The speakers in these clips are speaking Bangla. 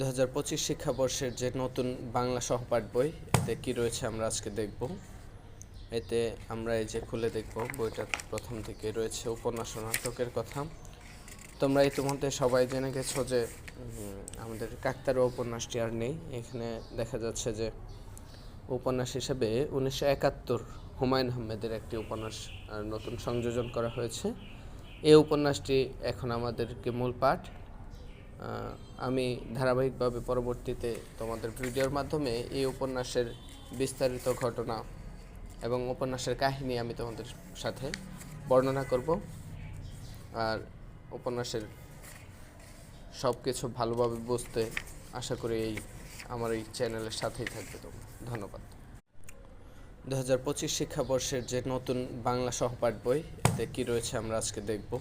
2025 শিক্ষাবর্ষের যে নতুন বাংলা সহপাঠ বই এতে কি রয়েছে আমরা আজকে দেখব। এতে আমরা এই যে খুলে দেখব বইটার প্রথম থেকে রয়েছে উপন্যাস ও নাটকের কথা। তোমরা ইতিমধ্যে সবাই জেনে গেছো যে আমাদের কাকতাড়ুয়া উপন্যাসটি আর নেই। এখানে দেখা যাচ্ছে যে উপন্যাস হিসেবে 1971 হুমায়ুন আহমেদের একটি উপন্যাস নতুন সংযোজন করা হয়েছে। এই উপন্যাসটি এখন আমাদেরকে মূল পাঠ। আমি ধারাবাহিকভাবে পরবর্তীতে তোমাদের ভিডিওর মাধ্যমে এই উপন্যাসের বিস্তারিত ঘটনা এবং উপন্যাসের কাহিনী আমি তোমাদের সাথে বর্ণনা করব। আর উপন্যাসের সব কিছু ভালোভাবে বুঝতে আশা করি আমার এই চ্যানেলের সাথেই থাকবে তোমরা। ধন্যবাদ। 2025 শিক্ষাবর্ষের যে নতুন বাংলা সহপাঠ বই এতে কি রয়েছে আমরা আজকে দেখব।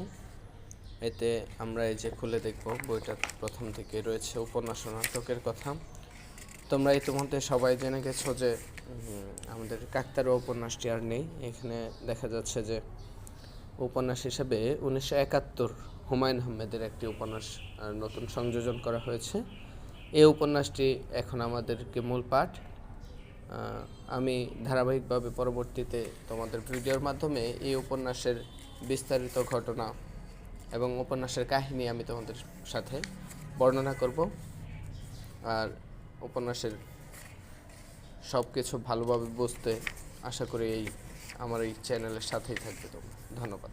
এতে আমরা এই যে খুলে দেখব বইটার প্রথম থেকে রয়েছে উপন্যাস ও নাটকের কথা। তোমরা ইতিমধ্যে সবাই জেনে গেছো যে আমাদের কাকতাড়ুয়া উপন্যাসটি আর নেই। এখানে দেখা যাচ্ছে যে উপন্যাস হিসেবে 1971 হুমায়ুন আহমেদের একটি উপন্যাস নতুন সংযোজন করা হয়েছে। এই উপন্যাসটি এখন আমাদেরকে মূল পাঠ। আমি ধারাবাহিকভাবে পরবর্তীতে তোমাদের ভিডিওর মাধ্যমে এই উপন্যাসের বিস্তারিত ঘটনা এবং উপন্যাসের কাহিনী আমি তোমাদের সাথে বর্ণনা করব। আর উপন্যাসের সব কিছু ভালোভাবে বুঝতে আশা করি আমার এই চ্যানেলের সাথেই থাকবে তোমরা। ধন্যবাদ।